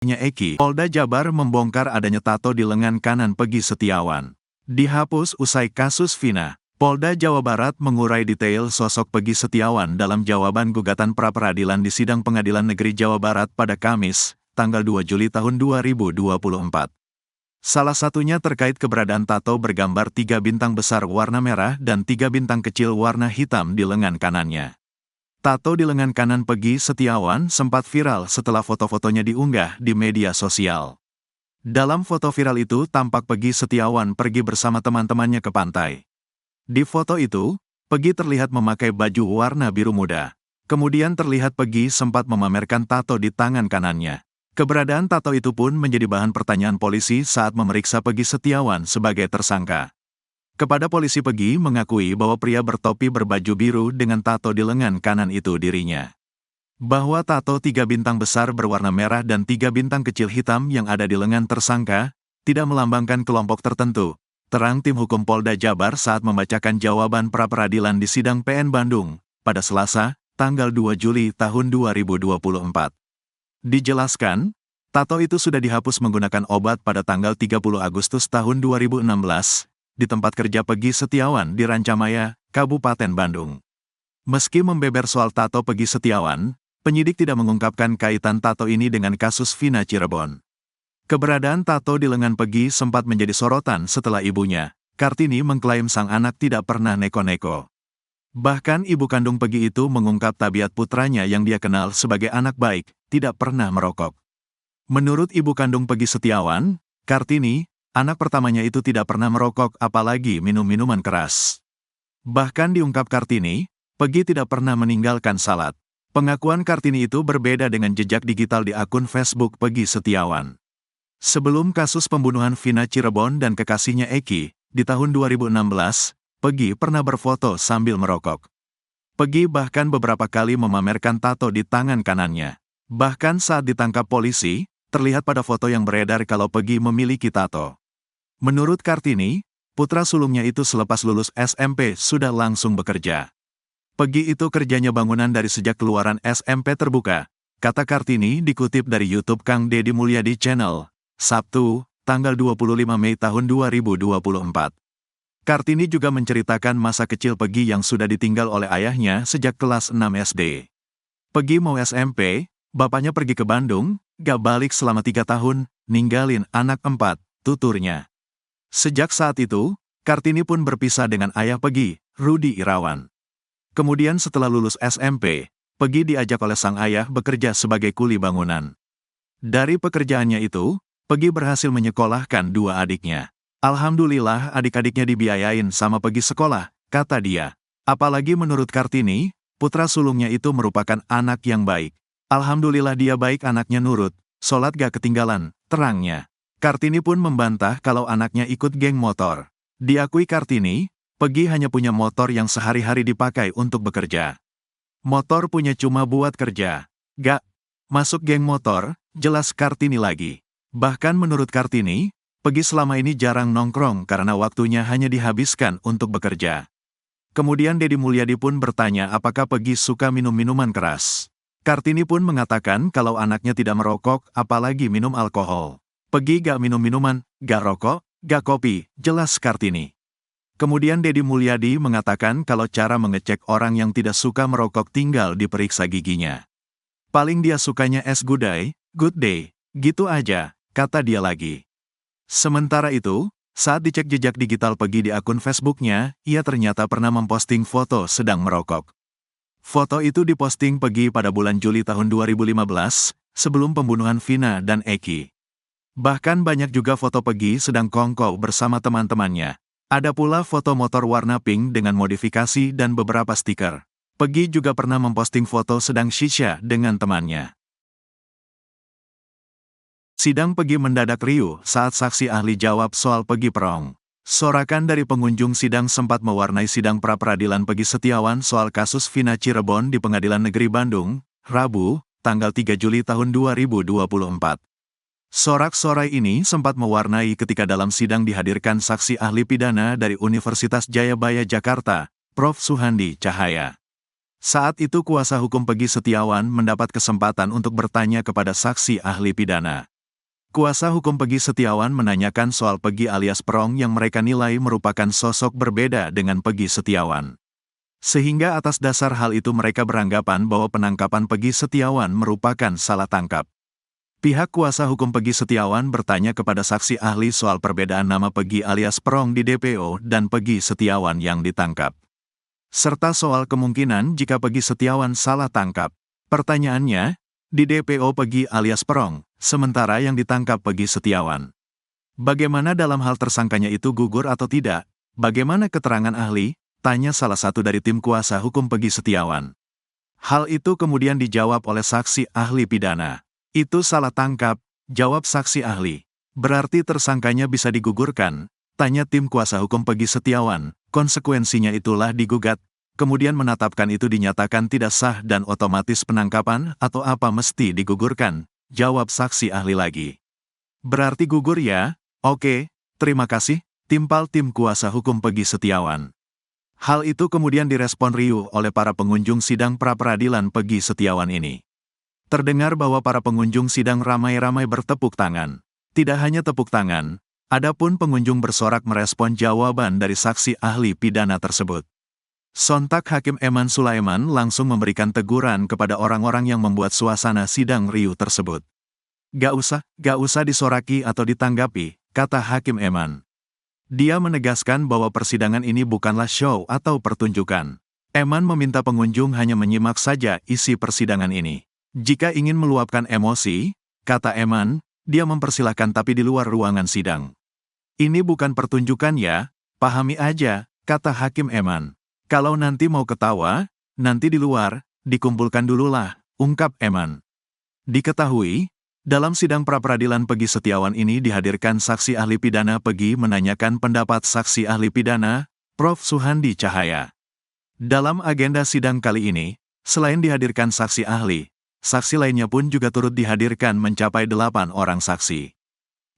Eki, Polda Jabar membongkar adanya tato di lengan kanan Peggy Setiawan. Dihapus usai kasus Vina. Polda Jawa Barat mengurai detail sosok Peggy Setiawan dalam jawaban gugatan pra-peradilan di Sidang Pengadilan Negeri Jawa Barat pada Kamis, tanggal 2 Juli tahun 2024. Salah satunya terkait keberadaan tato bergambar 3 bintang besar warna merah dan 3 bintang kecil warna hitam di lengan kanannya. Tato di lengan kanan Peggy Setiawan sempat viral setelah foto-fotonya diunggah di media sosial. Dalam foto viral itu tampak Peggy Setiawan pergi bersama teman-temannya ke pantai. Di foto itu, Peggy terlihat memakai baju warna biru muda. Kemudian terlihat Peggy sempat memamerkan tato di tangan kanannya. Keberadaan tato itu pun menjadi bahan pertanyaan polisi saat memeriksa Peggy Setiawan sebagai tersangka. Kepada polisi, Peggy mengakui bahwa pria bertopi berbaju biru dengan tato di lengan kanan itu dirinya. Bahwa tato 3 bintang besar berwarna merah dan 3 bintang kecil hitam yang ada di lengan tersangka tidak melambangkan kelompok tertentu, terang tim hukum Polda Jabar saat membacakan jawaban pra-peradilan di Sidang PN Bandung pada Selasa, tanggal 2 Juli tahun 2024. Dijelaskan, tato itu sudah dihapus menggunakan obat pada tanggal 30 Agustus tahun 2016, di tempat kerja Peggy Setiawan di Rancamaya, Kabupaten Bandung. Meski membeber soal tato Peggy Setiawan, penyidik tidak mengungkapkan kaitan tato ini dengan kasus Vina Cirebon. Keberadaan tato di lengan Peggy sempat menjadi sorotan setelah ibunya, Kartini, mengklaim sang anak tidak pernah neko-neko. Bahkan ibu kandung Peggy itu mengungkap tabiat putranya yang dia kenal sebagai anak baik, tidak pernah merokok. Menurut ibu kandung Peggy Setiawan, Kartini, anak pertamanya itu tidak pernah merokok apalagi minum minuman keras. Bahkan diungkap Kartini, Peggy tidak pernah meninggalkan salat. Pengakuan Kartini itu berbeda dengan jejak digital di akun Facebook Peggy Setiawan. Sebelum kasus pembunuhan Vina Cirebon dan kekasihnya Eki, di tahun 2016, Peggy pernah berfoto sambil merokok. Peggy bahkan beberapa kali memamerkan tato di tangan kanannya. Bahkan saat ditangkap polisi, terlihat pada foto yang beredar kalau Peggy memiliki tato. Menurut Kartini, putra sulungnya itu selepas lulus SMP sudah langsung bekerja. Peggy itu kerjanya bangunan dari sejak keluaran SMP terbuka, kata Kartini dikutip dari YouTube Kang Deddy Mulyadi Channel, Sabtu, tanggal 25 Mei tahun 2024. Kartini juga menceritakan masa kecil Peggy yang sudah ditinggal oleh ayahnya sejak kelas 6 SD. Peggy mau SMP, bapaknya pergi ke Bandung, gak balik selama 3 tahun, ninggalin anak 4, tuturnya. Sejak saat itu, Kartini pun berpisah dengan ayah Peggy, Rudi Irawan. Kemudian setelah lulus SMP, Peggy diajak oleh sang ayah bekerja sebagai kuli bangunan. Dari pekerjaannya itu, Peggy berhasil menyekolahkan 2 adiknya. Alhamdulillah adik-adiknya dibiayain sama Peggy sekolah, kata dia. Apalagi menurut Kartini, putra sulungnya itu merupakan anak yang baik. Alhamdulillah dia baik, anaknya nurut, sholat gak ketinggalan, terangnya. Kartini pun membantah kalau anaknya ikut geng motor. Diakui Kartini, Peggy hanya punya motor yang sehari-hari dipakai untuk bekerja. Motor punya cuma buat kerja. Gak masuk geng motor, jelas Kartini lagi. Bahkan menurut Kartini, Peggy selama ini jarang nongkrong karena waktunya hanya dihabiskan untuk bekerja. Kemudian Deddy Mulyadi pun bertanya apakah Peggy suka minum minuman keras. Kartini pun mengatakan kalau anaknya tidak merokok apalagi minum alkohol. Peggy gak minum minuman, gak rokok, gak kopi, jelas Kartini. Kemudian Deddy Mulyadi mengatakan kalau cara mengecek orang yang tidak suka merokok tinggal diperiksa giginya. Paling dia sukanya es gudai, good day, gitu aja, kata dia lagi. Sementara itu, saat dicek jejak digital Peggy di akun Facebooknya, ia ternyata pernah memposting foto sedang merokok. Foto itu diposting Peggy pada bulan Juli tahun 2015, sebelum pembunuhan Vina dan Eki. Bahkan banyak juga foto Peggy sedang kongkow bersama teman-temannya. Ada pula foto motor warna pink dengan modifikasi dan beberapa stiker. Peggy juga pernah memposting foto sedang shisha dengan temannya. Sidang Peggy mendadak riuh saat saksi ahli jawab soal Peggy Perong. Sorakan dari pengunjung sidang sempat mewarnai sidang pra-peradilan Peggy Setiawan soal kasus Vina Cirebon di Pengadilan Negeri Bandung, Rabu, tanggal 3 Juli tahun 2024. Sorak-sorai ini sempat mewarnai ketika dalam sidang dihadirkan saksi ahli pidana dari Universitas Jayabaya Jakarta, Prof. Suhandi Cahaya. Saat itu kuasa hukum Peggy Setiawan mendapat kesempatan untuk bertanya kepada saksi ahli pidana. Kuasa hukum Peggy Setiawan menanyakan soal Peggy alias Perong yang mereka nilai merupakan sosok berbeda dengan Peggy Setiawan. Sehingga atas dasar hal itu mereka beranggapan bahwa penangkapan Peggy Setiawan merupakan salah tangkap. Pihak kuasa hukum Peggy Setiawan bertanya kepada saksi ahli soal perbedaan nama Peggy alias Perong di DPO dan Peggy Setiawan yang ditangkap. Serta soal kemungkinan jika Peggy Setiawan salah tangkap. Pertanyaannya, di DPO Peggy alias Perong, sementara yang ditangkap Peggy Setiawan. Bagaimana dalam hal tersangkanya itu gugur atau tidak? Bagaimana keterangan ahli? Tanya salah satu dari tim kuasa hukum Peggy Setiawan. Hal itu kemudian dijawab oleh saksi ahli pidana. Itu salah tangkap, jawab saksi ahli. Berarti tersangkanya bisa digugurkan? Tanya tim kuasa hukum Peggy Setiawan. Konsekuensinya itulah digugat, kemudian menetapkan itu dinyatakan tidak sah dan otomatis penangkapan atau apa mesti digugurkan? Jawab saksi ahli lagi. Berarti gugur ya? Oke, terima kasih, timpal tim kuasa hukum Peggy Setiawan. Hal itu kemudian direspon riuh oleh para pengunjung sidang pra-peradilan Peggy Setiawan ini. Terdengar bahwa para pengunjung sidang ramai-ramai bertepuk tangan. Tidak hanya tepuk tangan, adapun pengunjung bersorak merespon jawaban dari saksi ahli pidana tersebut. Sontak Hakim Eman Sulaiman langsung memberikan teguran kepada orang-orang yang membuat suasana sidang riuh tersebut. Gak usah disoraki atau ditanggapi, kata Hakim Eman. Dia menegaskan bahwa persidangan ini bukanlah show atau pertunjukan. Eman meminta pengunjung hanya menyimak saja isi persidangan ini. Jika ingin meluapkan emosi, kata Eman, dia mempersilahkan tapi di luar ruangan sidang. Ini bukan pertunjukan ya, pahami aja, kata Hakim Eman. Kalau nanti mau ketawa, nanti di luar, dikumpulkan dululah, ungkap Eman. Diketahui, dalam sidang pra-peradilan Peggy Setiawan ini dihadirkan saksi ahli pidana Peggy menanyakan pendapat saksi ahli pidana, Prof. Suhandi Cahaya. Dalam agenda sidang kali ini, selain dihadirkan saksi ahli, saksi lainnya pun juga turut dihadirkan mencapai 8 orang saksi.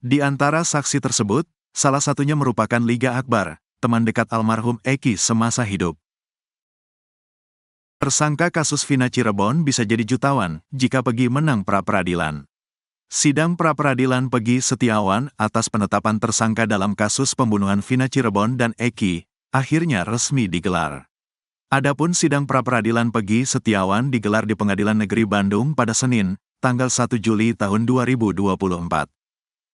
Di antara saksi tersebut, salah satunya merupakan Liga Akbar, teman dekat almarhum Eki semasa hidup. Tersangka kasus Vina Cirebon bisa jadi jutawan jika Peggy menang pra-peradilan. Sidang pra-peradilan Peggy Setiawan atas penetapan tersangka dalam kasus pembunuhan Vina Cirebon dan Eki akhirnya resmi digelar. Adapun sidang pra-peradilan Peggy Setiawan digelar di Pengadilan Negeri Bandung pada Senin, tanggal 1 Juli tahun 2024.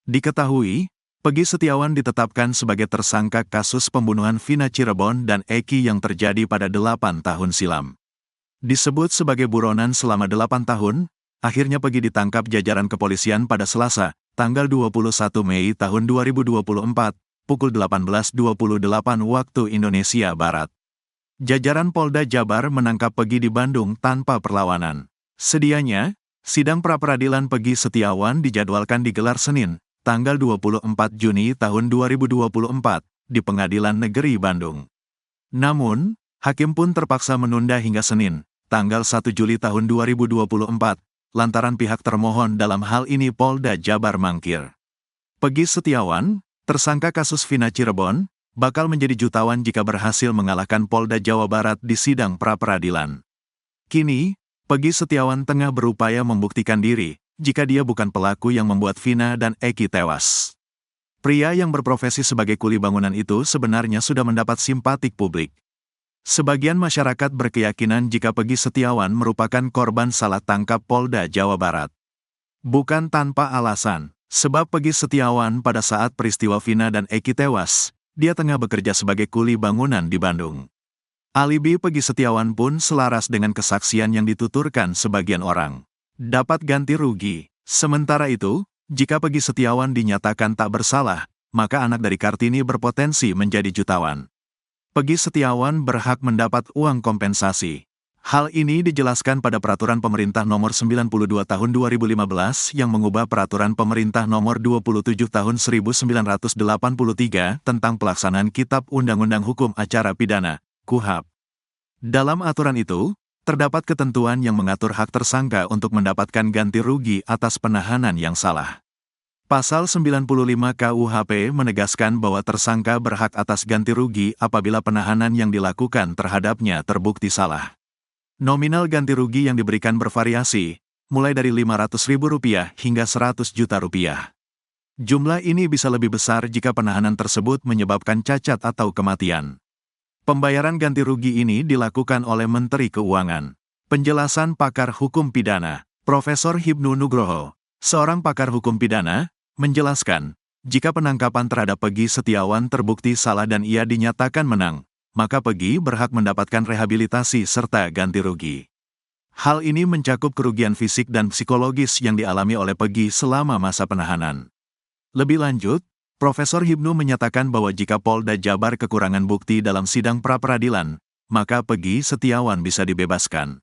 Diketahui, Peggy Setiawan ditetapkan sebagai tersangka kasus pembunuhan Vina Cirebon dan Eki yang terjadi pada 8 tahun silam. Disebut sebagai buronan selama 8 tahun, akhirnya Peggy ditangkap jajaran kepolisian pada Selasa, tanggal 21 Mei tahun 2024, pukul 18.28 waktu Indonesia Barat. Jajaran Polda Jabar menangkap Peggy di Bandung tanpa perlawanan. Sedianya, sidang pra-peradilan Peggy Setiawan dijadwalkan digelar Senin, tanggal 24 Juni tahun 2024, di Pengadilan Negeri Bandung. Namun, hakim pun terpaksa menunda hingga Senin, tanggal 1 Juli tahun 2024, lantaran pihak termohon dalam hal ini Polda Jabar mangkir. Peggy Setiawan, tersangka kasus Vina Cirebon, bakal menjadi jutawan jika berhasil mengalahkan Polda Jawa Barat di sidang pra-peradilan. Kini, Peggy Setiawan tengah berupaya membuktikan diri, jika dia bukan pelaku yang membuat Vina dan Eki tewas. Pria yang berprofesi sebagai kuli bangunan itu sebenarnya sudah mendapat simpatik publik. Sebagian masyarakat berkeyakinan jika Peggy Setiawan merupakan korban salah tangkap Polda Jawa Barat. Bukan tanpa alasan, sebab Peggy Setiawan pada saat peristiwa Vina dan Eki tewas, dia tengah bekerja sebagai kuli bangunan di Bandung. Alibi Peggy Setiawan pun selaras dengan kesaksian yang dituturkan sebagian orang. Dapat ganti rugi. Sementara itu, jika Peggy Setiawan dinyatakan tak bersalah, maka anak dari Kartini berpotensi menjadi jutawan. Peggy Setiawan berhak mendapat uang kompensasi. Hal ini dijelaskan pada Peraturan Pemerintah Nomor 92 Tahun 2015 yang mengubah Peraturan Pemerintah Nomor 27 Tahun 1983 tentang pelaksanaan Kitab Undang-Undang Hukum Acara Pidana, KUHAP. Dalam aturan itu, terdapat ketentuan yang mengatur hak tersangka untuk mendapatkan ganti rugi atas penahanan yang salah. Pasal 95 KUHP menegaskan bahwa tersangka berhak atas ganti rugi apabila penahanan yang dilakukan terhadapnya terbukti salah. Nominal ganti rugi yang diberikan bervariasi, mulai dari Rp500.000 hingga Rp100 juta. Jumlah ini bisa lebih besar jika penahanan tersebut menyebabkan cacat atau kematian. Pembayaran ganti rugi ini dilakukan oleh Menteri Keuangan. Penjelasan pakar hukum pidana, Profesor Hibnu Nugroho, seorang pakar hukum pidana, menjelaskan, jika penangkapan terhadap Peggy Setiawan terbukti salah dan ia dinyatakan menang, maka Peggy berhak mendapatkan rehabilitasi serta ganti rugi. Hal ini mencakup kerugian fisik dan psikologis yang dialami oleh Peggy selama masa penahanan. Lebih lanjut, Profesor Hibnu menyatakan bahwa jika Polda Jabar kekurangan bukti dalam sidang pra-peradilan, maka Peggy Setiawan bisa dibebaskan.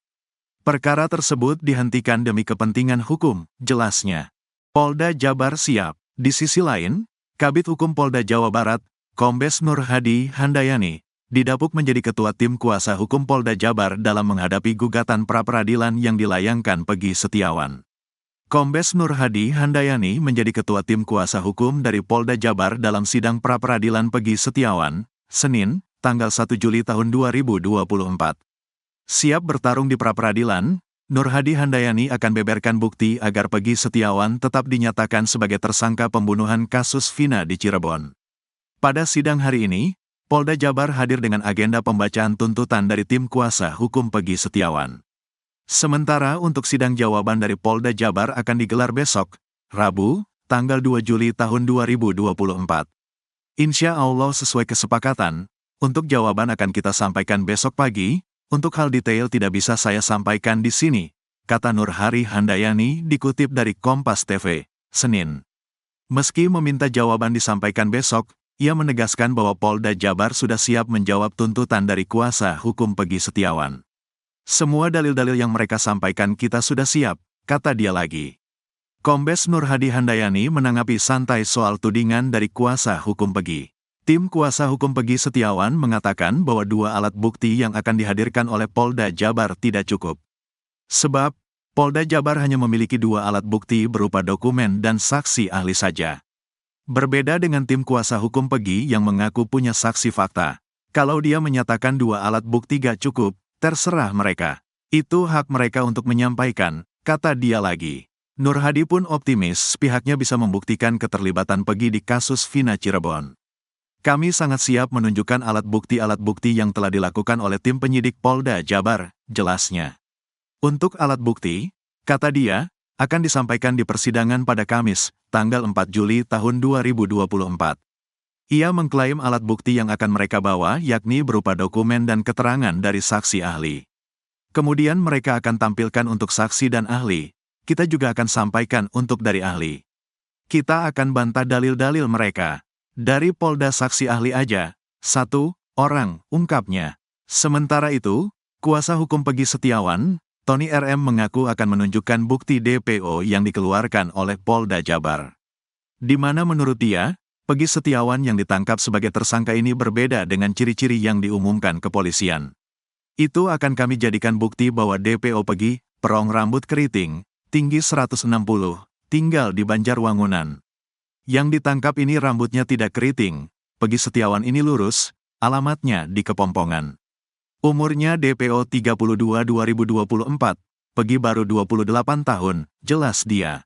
Perkara tersebut dihentikan demi kepentingan hukum, jelasnya. Polda Jabar siap. Di sisi lain, Kabid Hukum Polda Jawa Barat, Kombes Nur Hadi Handayani, didapuk menjadi ketua tim kuasa hukum Polda Jabar dalam menghadapi gugatan pra-peradilan yang dilayangkan Peggy Setiawan. Kombes Nur Hadi Handayani menjadi ketua tim kuasa hukum dari Polda Jabar dalam sidang pra-peradilan Peggy Setiawan, Senin, tanggal 1 Juli tahun 2024. Siap bertarung di pra-peradilan, Nur Hadi Handayani akan beberkan bukti agar Peggy Setiawan tetap dinyatakan sebagai tersangka pembunuhan kasus Vina di Cirebon. Pada sidang hari ini, Polda Jabar hadir dengan agenda pembacaan tuntutan dari tim kuasa hukum Peggy Setiawan. Sementara untuk sidang jawaban dari Polda Jabar akan digelar besok, Rabu, tanggal 2 Juli tahun 2024. Insya Allah sesuai kesepakatan, untuk jawaban akan kita sampaikan besok pagi. Untuk hal detail tidak bisa saya sampaikan di sini, kata Nur Hadi Handayani dikutip dari Kompas TV, Senin. Meski meminta jawaban disampaikan besok, ia menegaskan bahwa Polda Jabar sudah siap menjawab tuntutan dari kuasa hukum Peggy Setiawan. Semua dalil-dalil yang mereka sampaikan kita sudah siap, kata dia lagi. Kombes Nur Hadi Handayani menanggapi santai soal tudingan dari kuasa hukum Peggy. Tim kuasa hukum Peggy Setiawan mengatakan bahwa 2 alat bukti yang akan dihadirkan oleh Polda Jabar tidak cukup. Sebab, Polda Jabar hanya memiliki 2 alat bukti berupa dokumen dan saksi ahli saja. Berbeda dengan tim kuasa hukum Peggy yang mengaku punya saksi fakta. Kalau dia menyatakan 2 alat bukti gak cukup, terserah mereka. Itu hak mereka untuk menyampaikan, kata dia lagi. Nur Hadi pun optimis pihaknya bisa membuktikan keterlibatan Peggy di kasus Vina Cirebon. Kami sangat siap menunjukkan alat bukti yang telah dilakukan oleh tim penyidik Polda Jabar, jelasnya. Untuk alat bukti, kata dia, akan disampaikan di persidangan pada Kamis, tanggal 4 Juli tahun 2024. Ia mengklaim alat bukti yang akan mereka bawa yakni berupa dokumen dan keterangan dari saksi ahli. Kemudian mereka akan tampilkan untuk saksi dan ahli, kita juga akan sampaikan untuk dari ahli. Kita akan bantah dalil-dalil mereka. Dari Polda saksi ahli aja, 1 orang, ungkapnya. Sementara itu, kuasa hukum Peggy Setiawan, Tony RM mengaku akan menunjukkan bukti DPO yang dikeluarkan oleh Polda Jabar. Di mana menurut dia, Peggy Setiawan yang ditangkap sebagai tersangka ini berbeda dengan ciri-ciri yang diumumkan kepolisian. Itu akan kami jadikan bukti bahwa DPO Peggy, perong rambut keriting, tinggi 160, tinggal di Banjarwangunan. Yang ditangkap ini rambutnya tidak keriting, Peggy Setiawan ini lurus, alamatnya di Kepompongan. Umurnya DPO 32 2024, Peggy baru 28 tahun, jelas dia.